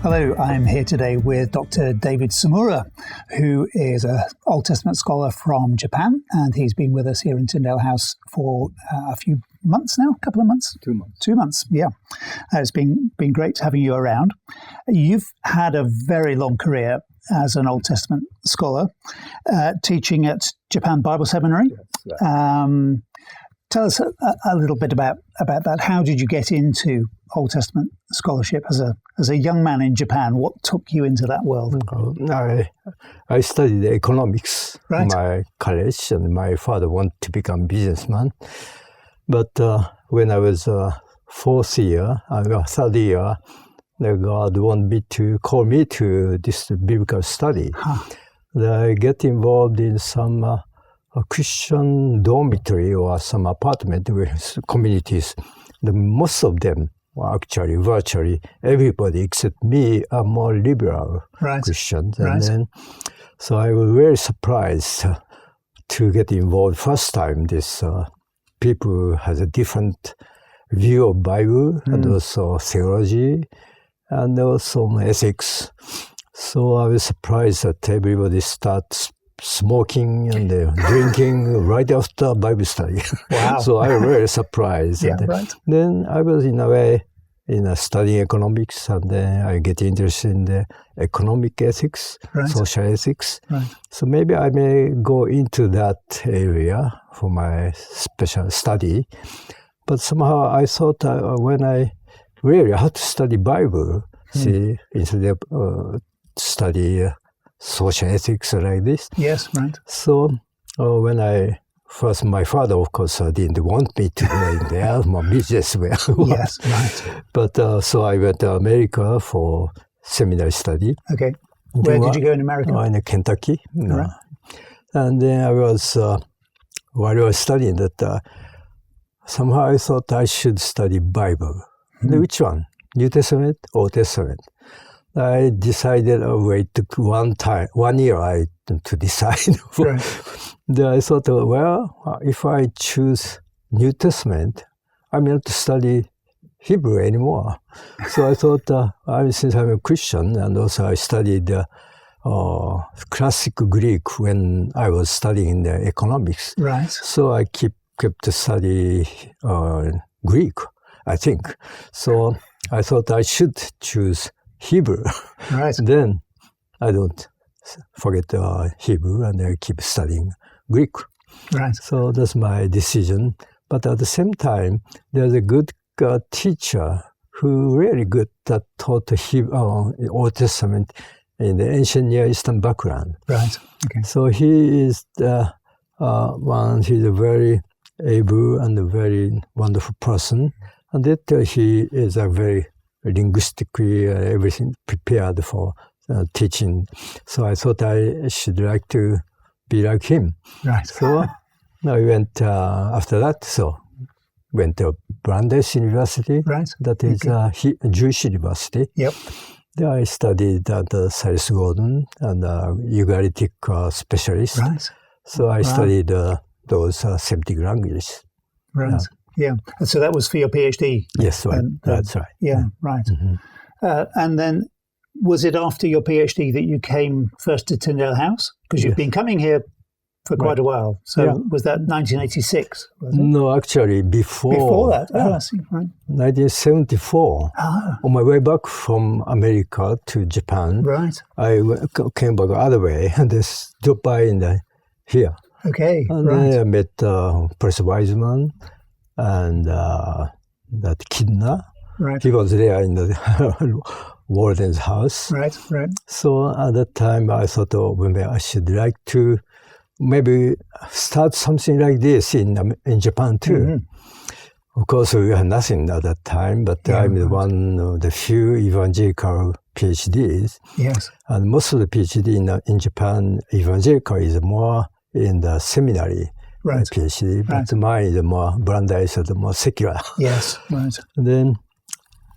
Hello, I'm here today with Dr. David Tsumura, who is an Old Testament scholar from Japan, and he's been with us here in Tyndale House for a few months now, a couple of months? 2 months. 2 months, yeah. It's been great having you around. You've had a very long career as an Old Testament scholar, teaching at Japan Bible Seminary. Yes, right. Tell us a little bit about that. How did you get into Old Testament scholarship as a young man in Japan? What took you into that world? I studied economics in Right. my college, and my father wanted to become a businessman. But when I was third year, God wanted me to call me to this biblical study. I get involved in some a Christian dormitory or some apartment with communities. Most of them were actually virtually everybody except me are more liberal Right. Christians. Right. And then, so I was very surprised to get involved first time. This people has a different view of Bible and also theology and also ethics. So I was surprised that everybody starts smoking and drinking right after Bible study. Wow. So I was very surprised. Yeah, And right. then I was in a way studying economics, and then I get interested in the economic ethics, Right. social ethics. Right. So maybe I may go into that area for my special study. But somehow I thought when I really had to study Bible, see, instead of study social ethics like this. Yes, right. So when my father, of course, didn't want me to go in there, my business way. Yes, right. But so I went to America for seminary study. Okay. Where did you go in America? In Kentucky. Right. And then I was, while I was studying that, somehow I thought I should study Bible. Which one? New Testament, Old Testament? I decided, it took 1 year to decide. Right. Then I thought, if I choose New Testament, I'm not to study Hebrew anymore. So I thought, since I'm a Christian, and also I studied classic Greek when I was studying the economics. Right. So I kept to study Greek, I think. So I thought I should choose Hebrew. Right. Then I don't forget Hebrew, and I keep studying Greek. Right. So that's my decision. But at the same time, there's a good teacher who really good that taught Hebrew, Old Testament in the ancient Near Eastern background. Right. Okay. So he is he's a very able and a very wonderful person. And that he is a very linguistically everything prepared for teaching. So I thought I should like to be like him. Right. So I went after that. So went to Brandeis University. Right. That is a Jewish university. Yep. There I studied at Silas Gordon and Ugaritic specialist. Right. So I studied those Semitic languages. Right. Yeah. And so that was for your PhD? Yes, right. That's right. Yeah, right. And then was it after your PhD that you came first to Tyndale House? Because you've been coming here for quite a while. So was that 1986? Was it? No, actually before. Before that? Oh, I see. Right. 1974. On my way back from America to Japan, Right. I came back the other way and just dropped by here. Okay. And Right. then I met Professor Wiseman and that Kidna. Right. He was there in the warden's house. Right. Right. So at that time, I thought, maybe I should like to maybe start something like this in Japan too. Of course, we had nothing at that time, but I'm one of the few evangelical PhDs. Yes. And most of the PhD in Japan, evangelical is more in the seminary PhD, but mine is more, Brandeis is more secular. Yes, right. And then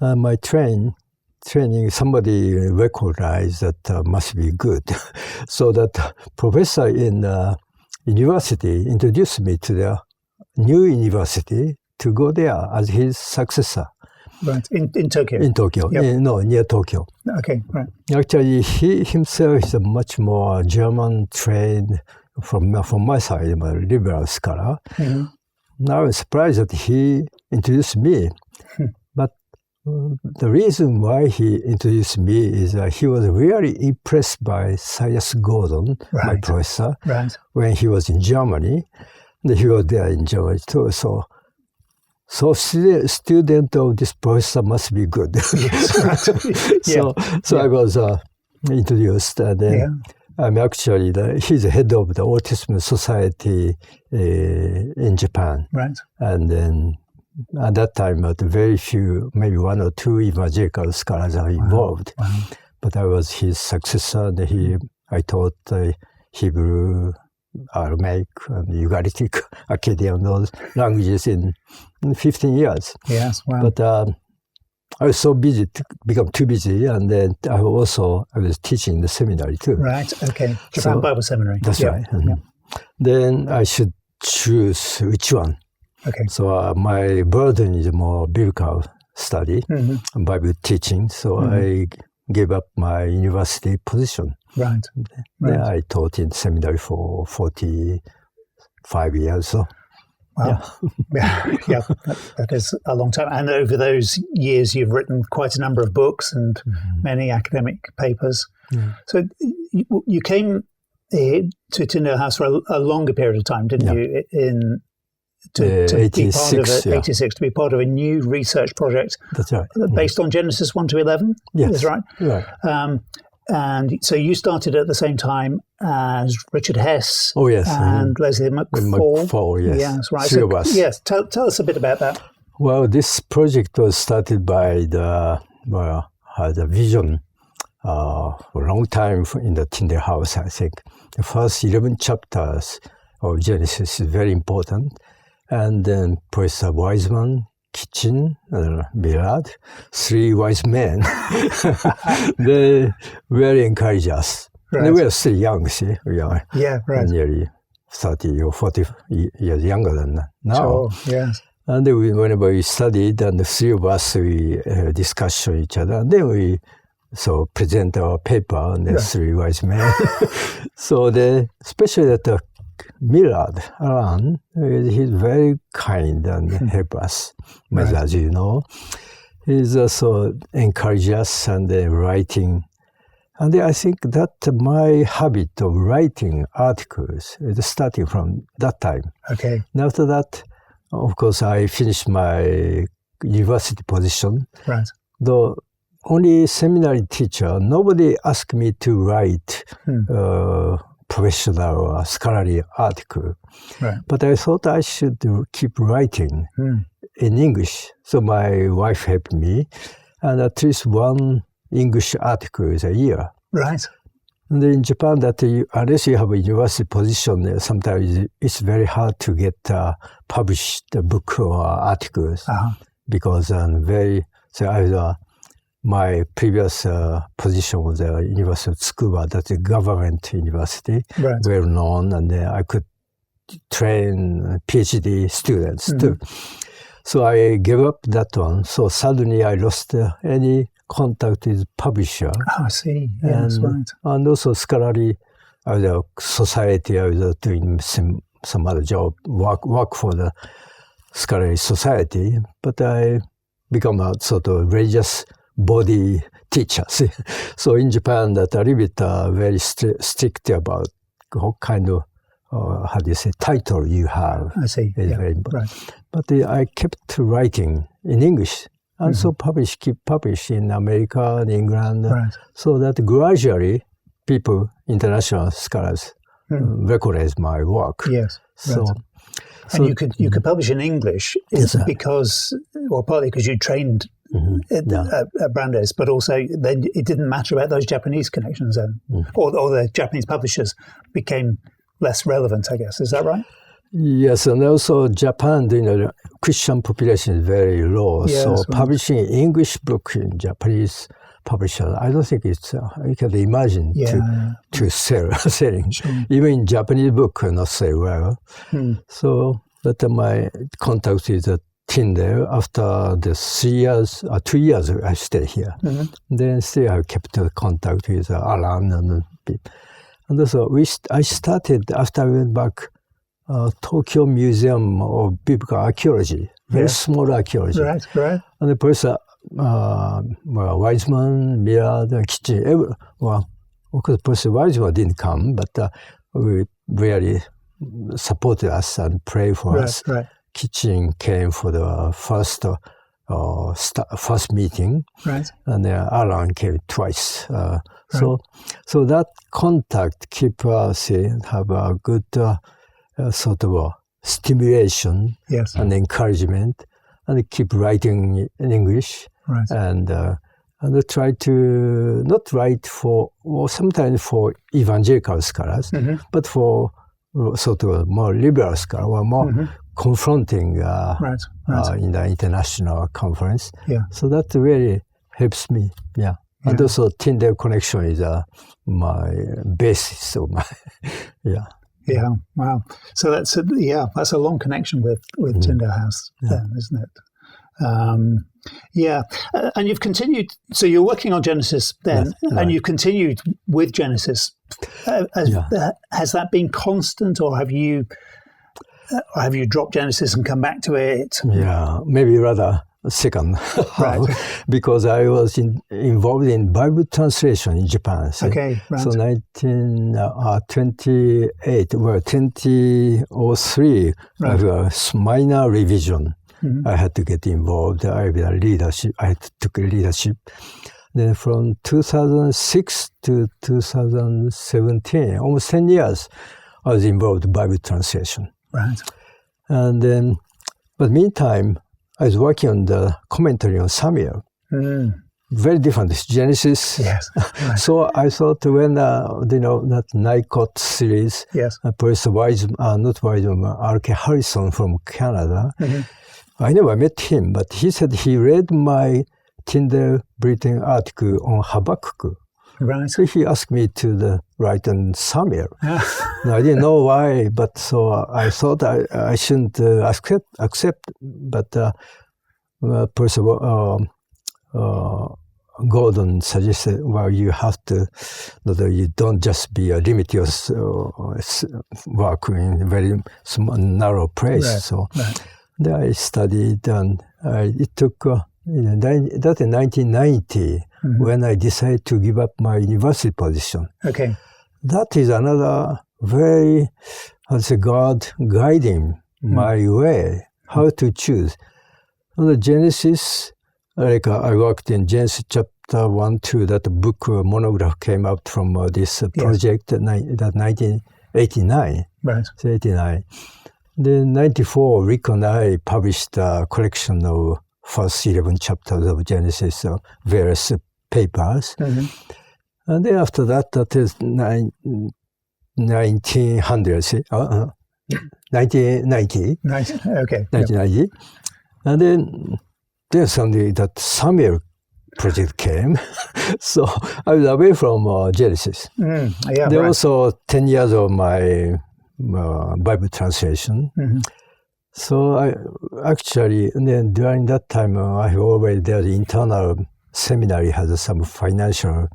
my training, somebody recognized that must be good. So that professor in university introduced me to the new university to go there as his successor. Right. In Tokyo? In Tokyo. Yep. No, near Tokyo. Okay, right. Actually, he himself is a much more German-trained, from my side, I'm a liberal scholar. Mm-hmm. Now I'm surprised that he introduced me. But the reason why he introduced me is that he was really impressed by Silas Gordon, my professor, when he was in Germany. And he was there in Germany too. So student of this professor must be good. So I was introduced. And then I'm actually, he's the head of the Autism Society in Japan. Right. And then at that time, very few, maybe one or two evangelical scholars are involved. Wow. But I was his successor, and I taught Hebrew, Aramaic, and Ugaritic, Akkadian, those languages in 15 years. Yes, wow. But I was so busy, become too busy, and then I was teaching in the seminary too. Right, okay. Japan Bible Seminary. That's right. Mm-hmm. Then I should choose which one. Okay. So my burden is more biblical study and Bible teaching. So I gave up my university position. Right. Then I taught in seminary for 45 years. So, wow. Yeah, that is a long time. And over those years, you've written quite a number of books and many academic papers. Yeah. So you came to Tyndale House for a longer period of time, didn't you? To 86, be part of 86, to be part of a new research project. That's right. Based on Genesis 1 to 11. Yes. That's right. Right. And so you started at the same time as Richard Hess. Oh, yes. And Leslie McFall. Yes. Yes, right. Three of us. Yes. Tell us a bit about that. Well, this project was started by had a vision for a long time in the Tyndale House, I think. The first 11 chapters of Genesis is very important. And then Professor Wiseman, Kitchen, Millard, three wise men, they really encouraged us. Right. And we are still young, see? We are nearly 30 or 40 years younger than now. Sure, yes. And then whenever we studied, and the three of us, we discussed each other, and then we present our paper, and the three wise men. So especially that Millard, Alan, he's very kind and help us, as you know. He's also encouraged us and writing. And I think that my habit of writing articles is starting from that time. Okay. And after that, of course, I finished my university position. Right. Though only seminary teacher, nobody asked me to write professional or scholarly article. Right. But I thought I should keep writing in English. So my wife helped me, and at least one English article is a year. Right. And in Japan, unless you have a university position, sometimes it's very hard to get published book or articles because my previous position was the University of Tsukuba, that's a government university, well known, and I could train PhD students too. So I gave up that one. So suddenly I lost any contact with publisher. Oh, I see. Yeah, that's right. And also scholarly, the society, I was doing some other job, work for the scholarly society, but I become a sort of religious body teacher. See? So in Japan, that a little bit very strict about what kind of title you have. I see. Very important. Right. But I kept writing in English, and so keep publish in America and England, so that gradually people, international scholars, recognize my work. Yes. So. And you could publish in English partly because you trained at Brandeis, but also then it didn't matter about those Japanese connections then, or the Japanese publishers became less relevant, I guess. Is that right? Yes, and also Japan, the Christian population is very low, so publishing English book in Japanese publisher, I don't think it's you can imagine to selling. Sure. Even in Japanese book, not say well. So that my contact with the Tyndale after the 2 years I stayed here. Then still I kept contact with Alan and people. And also I started after I went back Tokyo Museum of Biblical Archaeology, very small archaeology. Right. And the person, Wiseman, Mira, the kitchen, of course, Professor Wiseman didn't come, but we really supported us and prayed for us. Right. Kitchen came for the first meeting, right. And Alan came twice. So that contact keep us have a good sort of stimulation and encouragement, and keep writing in English, and try to not write for, or sometimes for evangelical scholars, but for sort of more liberal scholars, or more confronting in the international conference. So that really helps me. And also Tyndale connection is my basis of my Wow. So that's a long connection with Tyndale House, then, isn't it? And you've continued. So you're working on Genesis then, and you've continued with Genesis. Has that been constant, or have you dropped Genesis and come back to it? Yeah, maybe rather second half, because I was involved in Bible translation in Japan. So 2003, I have a minor revision. I had to get involved. I had leadership. I took leadership. Then from 2006 to 2017, almost 10 years, I was involved in Bible translation. Right. And then, but meantime, I was working on the commentary on Samuel. Very different. It's Genesis. Yes. Right. So I thought when that Nycot series, Professor R.K. Harrison from Canada. I never met him, but he said he read my Tyndale Britain article on Habakkuk. Right. So he asked me to write on Samuel. Now, I didn't know why, but so I thought I shouldn't accept. But Professor Gordon suggested, well, you have to, you don't just limit your work in a very small, narrow place. Right. So then I studied, and it took, that's in 1990, when I decided to give up my university position. Okay. That is another very, God guiding my way, how to choose. The Genesis, I worked in Genesis chapter 1, 2, that book monograph came out from this project, that 1989. Right. So 89. Then 94, Rick and I published a collection of first 11 chapters of Genesis, various papers. And then after that, that is 1990. 1990. Okay. 1990. And then there's something that Samuel project came. So I was away from Genesis. There also 10 years of my Bible translation. So I actually, and then during that time, I always, the internal seminary has some financial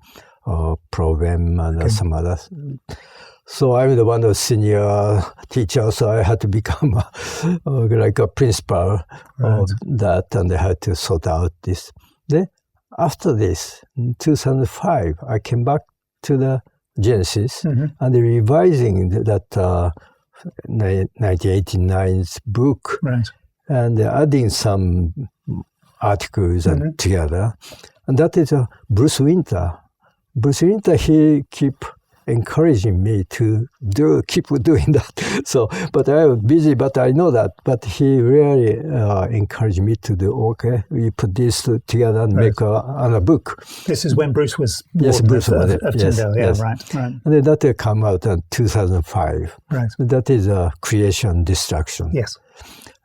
problem and some other. So I'm the one of senior teacher, so I had to become like a principal of that, and I had to sort out this. Then after this, in 2005, I came back to the Genesis and revising that 1989's book, and adding some articles together. And that is Bruce Winter. Bruce Winter, he keep encouraging me to keep doing that. So, but I was busy, but I know that. But he really encouraged me to do, okay, we put this together and make another book. This is when Bruce was Bruce was of Tyndale. Right. And then that came out in 2005. Right. That is Creation Destruction. Yes.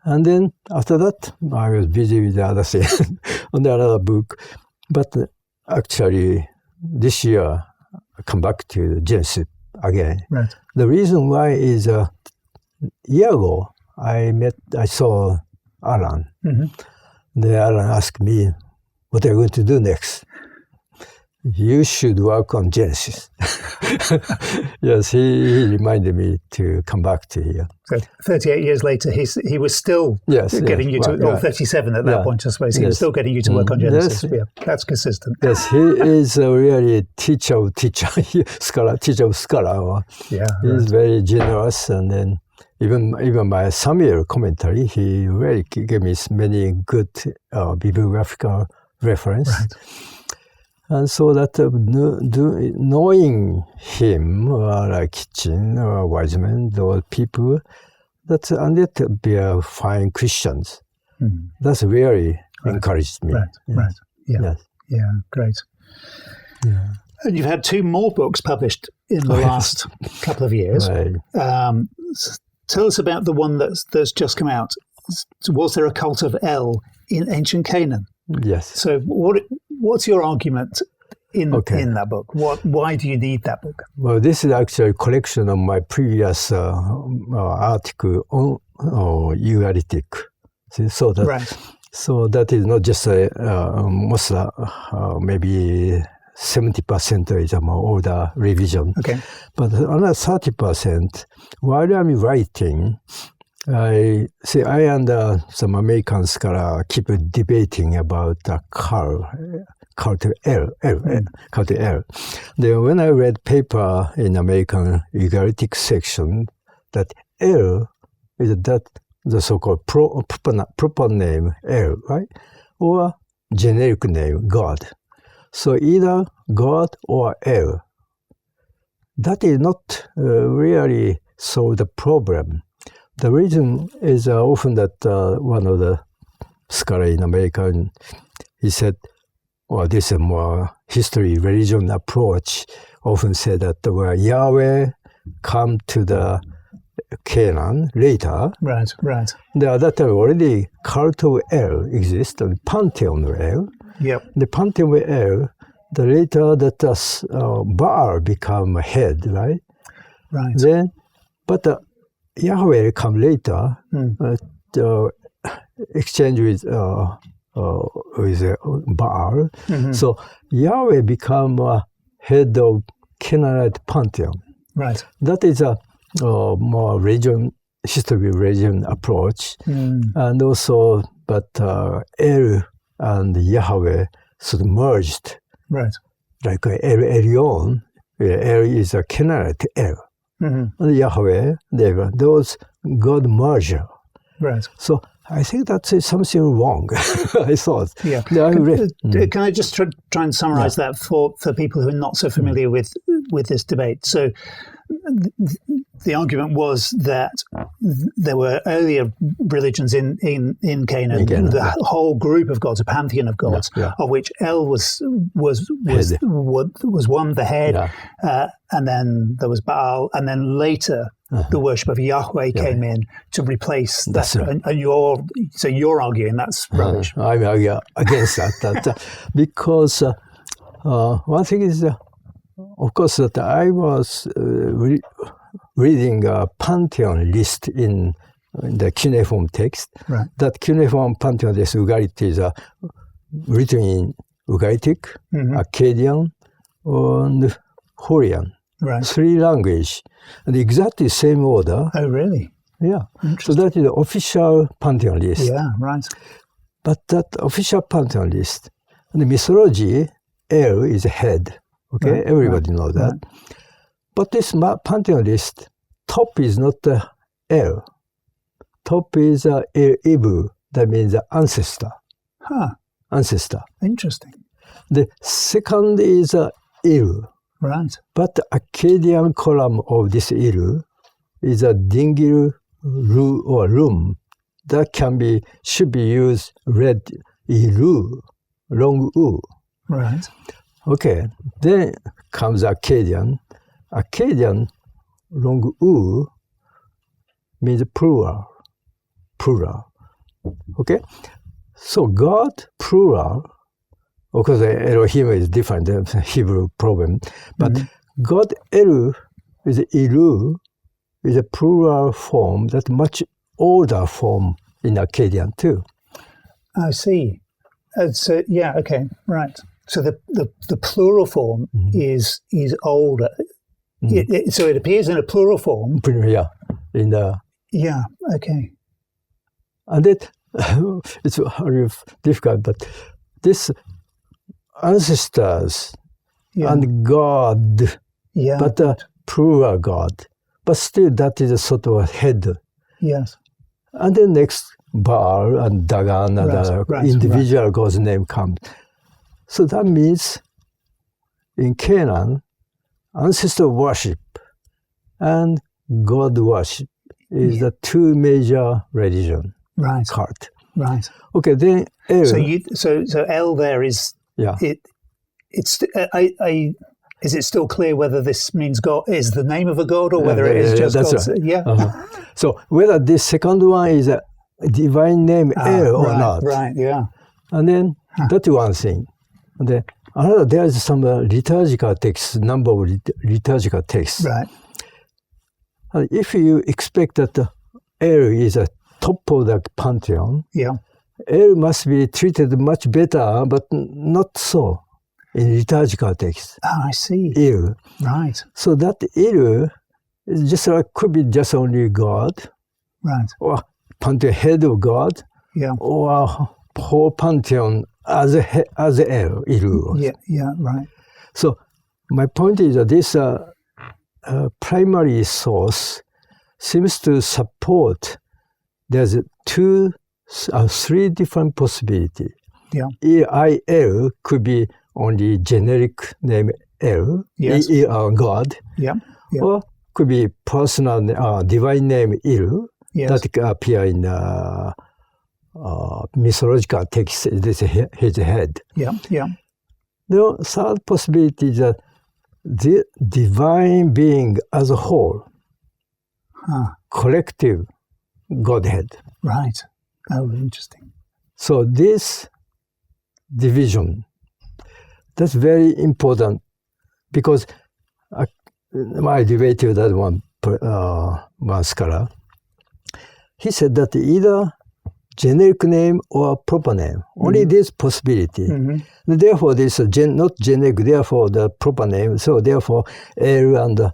And then after that, I was busy with the other thing, on the other book. But actually, this year, I come back to Genesis again. Right. The reason why is a year ago, I saw Alan. Then Alan asked me, what are you going to do next? You should work on Genesis. Yes, he reminded me to come back to here. So 38 years later, he was still getting you to, or 37 at that point, I suppose. He was still getting you to work on Genesis. Yes. Yeah, that's consistent. Yes, he is really a teacher of scholar. Yeah, He's very generous, and then even my Samuel commentary, he really gave me many good bibliographical reference. Right. And so that knowing him, like Kitchen or Wiseman, those people, and yet they are fine Christians. That's really encouraged me. Right, yes. right. Yeah. Yes. Yeah, great. Yeah. And you've had 2 more books published in the last couple of years. Right. Tell us about the one that's just come out. Was there a cult of El in Ancient Canaan? Yes. So what's your argument in that book? Why do you need that book? Well, this is actually a collection of my previous article on euaretic. So that is not just most maybe 70% is a more older revision. Okay. But another 30%, while I'm writing, I and some American scholar keep debating about cult L. Then when I read paper in American euaretic section, that L is the so-called proper name L, right? Or generic name God. So either God or L. That is not really solve the problem. The reason is often that one of the scholars in America, he said, well, this is more history, religion approach, often said that where Yahweh come to the Canaan later. Right. At that time already cult of El exists, and pantheon of El. Yep. The pantheon of El, the later that Baal become head, right? Right. Then, but Yahweh come later, exchange with Baal. So Yahweh become head of Canaanite pantheon. Right. That is a more history religion approach, and also, but El and Yahweh sort of merged. Right. Like El Elyon, El is a Canaanite El. And Yahweh, those God merger. Right. So I think that's something wrong, I thought. Yeah. Can I just try and summarize that for people who are not so familiar with this debate? So the argument was that there were earlier religions in Canaan, the whole group of gods, a pantheon of gods, of which El was one, the head, and then there was Baal, and then later the worship of Yahweh came in to replace that. Right. And you're arguing that's rubbish. I'm against that because one thing is, of course, that I was reading a pantheon list in the cuneiform text. Right. That cuneiform pantheon list, Ugaritic, is written in Ugaritic, Akkadian, and Hurrian. Right. 3 languages, and exactly same order. Oh, really? Yeah. So that is the official pantheon list. Yeah, right. But that official pantheon list, the mythology, El is head. Okay, right. Everybody knows that. Right. But this pantheon list, top is not El. Top is Ibu. That means ancestor. Ancestor. Interesting. The second is Il. Right. But the Akkadian column of this Ilu is a dingil ru or rum that should be used red Ilu, long U. Right. Okay. Then comes Akkadian. Akkadian long U means plural. Okay. So God plural. Of course, Elohim is different than Hebrew problem, but God Elu is Ilu is a plural form, that much older form in Akkadian too. I see. So yeah, okay, right. So the plural form is older. So it appears in a plural form. Yeah, in the okay. And it it's very difficult, but this ancestors and God, but a plural God, but still that is a sort of a head. Yes. And then next Baal and Dagon and the individual God's name comes. So that means in Canaan, ancestor worship and God worship is the two major religion cult. Right. Okay, then El. So El there is it's is it still clear whether this means God is the name of a god or whether it is just God's? Right. Yeah. So whether this second one is a divine name El or not. Right. Yeah. And then that's one thing. And then another, there is some liturgical texts, number of liturgical texts. Right. And if you expect that El is a top of the pantheon, El must be treated much better, but not so in liturgical texts. Oh, I see. El. Right. So that El is just like could be just only God, right, or pantheon head of God, or whole pantheon as El. Yeah, right. So my point is that this primary source seems to support there's three different possibilities. El could be only generic name El, God, or could be personal divine name Il that appear in mythological text. This is his head. The third possibility is that the divine being as a whole, collective Godhead. Right. Oh, interesting. So this division, that's very important because I debated that one scholar. He said that either generic name or proper name, only this possibility. Therefore, this is not generic, therefore the proper name. So therefore, El and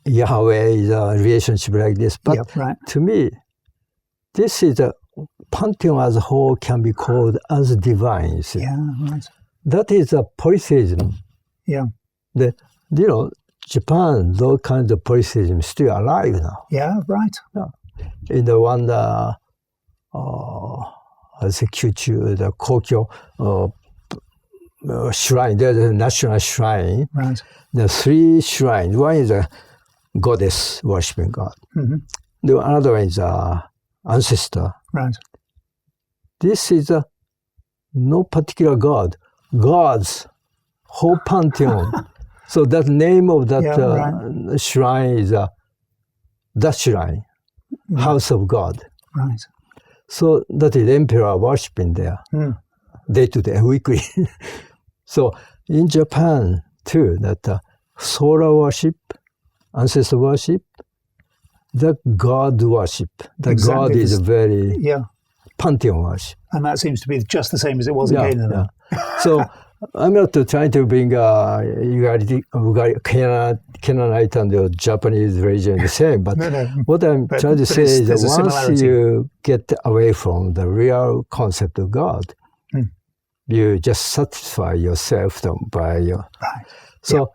Yahweh is a relationship like this. But to me, this is a pantheon as a whole can be called as divine. That is a polytheism. Japan, those kinds of polytheism still alive now. In the one, Kyushu, the Kokyo shrine, there's a national shrine. There are three shrines. One is a goddess worshipping God. The another one is ancestor. This is no particular God. God's whole pantheon. So that name of that shrine is that shrine, house of God. So that is emperor worshipping there, day to day, weekly. So in Japan too, that solar worship, ancestor worship, the God worship. The God is very pantheon worship. And that seems to be just the same as it was in Canaan. So I'm not trying to bring Canaanite and the Japanese religion the same, but what I'm trying to say is that once you get away from the real concept of God, you just satisfy yourself by your... So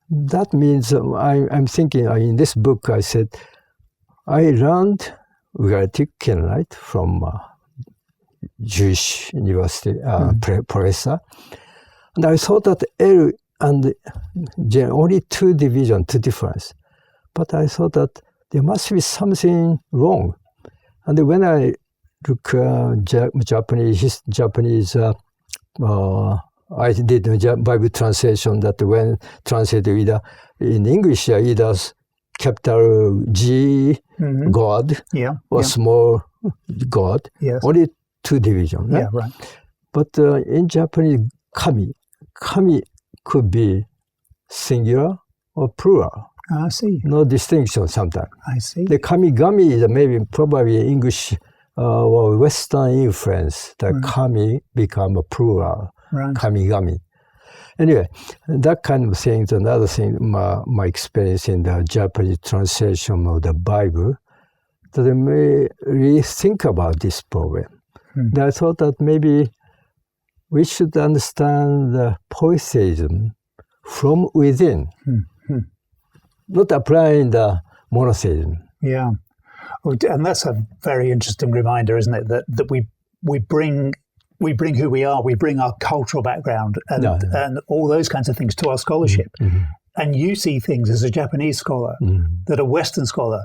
that means I'm thinking in this book I said, I learned Ugaritic Canaanite from Jewish university professor. And I thought that El and only two difference. But I thought that there must be something wrong. And when I look Japanese, I did Bible translation that when translated either in English, either capital G God or small God, only two divisions. But in Japanese, Kami could be singular or plural. I see. No distinction sometimes. I see. The Kamigami is maybe probably English Western influence, the kami become a plural, kamigami. Anyway, that kind of thing is another thing, my experience in the Japanese translation of the Bible, that I may really think about this problem. And I thought that maybe we should understand the polytheism from within, not applying the monotheism. Yeah. And that's a very interesting reminder, isn't it? That we bring who we are, we bring our cultural background and all those kinds of things to our scholarship. And you see things as a Japanese scholar that a Western scholar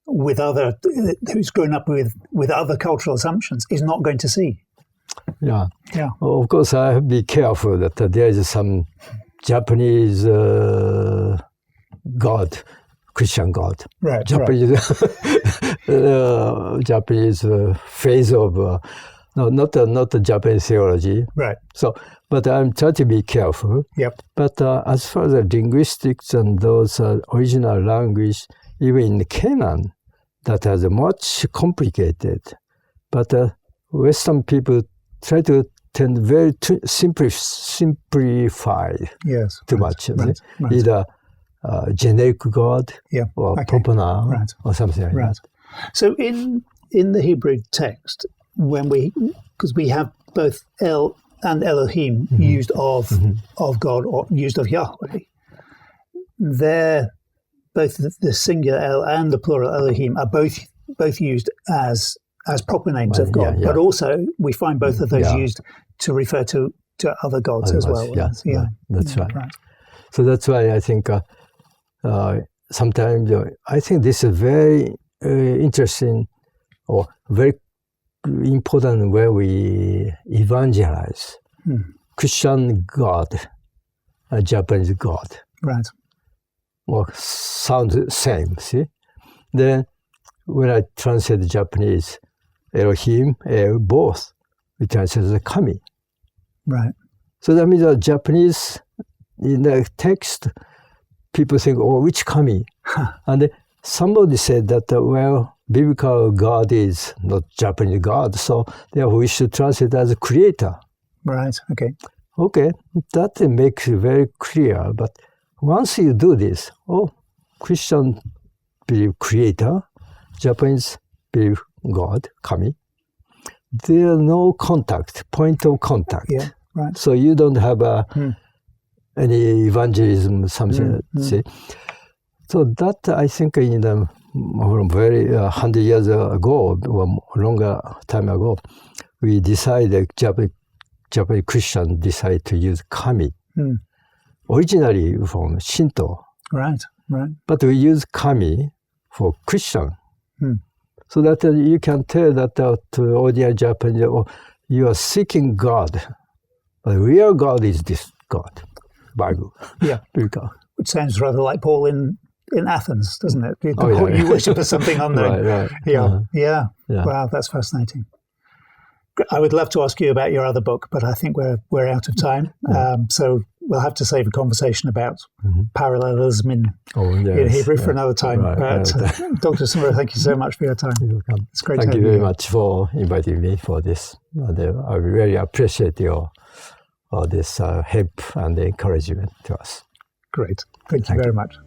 who's grown up with other cultural assumptions is not going to see. Yeah. Well, of course, I have to be careful that there is some Japanese God, Christian God, Japanese Japanese phase of not the Japanese theology. Right. So, but I'm trying to be careful. Yep. But as far as the linguistics and those original language, even in Canaan, that is much complicated. But Western people try to tend very simplify too much. Either generic God or proper noun or something like that. So in the Hebrew text, because we have both El and Elohim used of God or used of Yahweh, they're both the singular El and the plural Elohim are both used as proper names of God, but also we find both of those used to refer to other gods as well. That's right. So that's why I think sometimes I think this is very interesting or very important where we evangelize Christian God, a Japanese God. Right. Well, sounds the same, see? Then when I translate Japanese, Elohim, both, we translate as kami. Right. So that means that Japanese, in the text, people think, which kami? And somebody said that, biblical God is not Japanese God, so therefore we should translate as a creator. Right, okay. Okay, that makes it very clear, but once you do this, Christian believe creator, Japanese believe God, kami, there are no point of contact. Yeah, right. So you don't have any evangelism, something, see. So that, I think, in the very 100 years ago, or longer time ago, we decided, Japanese Christians decided to use kami. Originally from Shinto. Right. But we use kami for Christian. So that you can tell that to ordinary Japanese, you are seeking God. But real God is this God, Bible. Yeah. Which sounds rather like Paul in Athens, doesn't it? You worship as something unknown. Right. Yeah. Wow, that's fascinating. I would love to ask you about your other book, but I think we're out of time. So we'll have to save a conversation about parallelism in Hebrew for another time. Dr. Tsumura, thank you so much for your time. You're welcome. It's great. Thank you very much for inviting me for this. I really appreciate your this help and encouragement to us. Great. Thank you very much.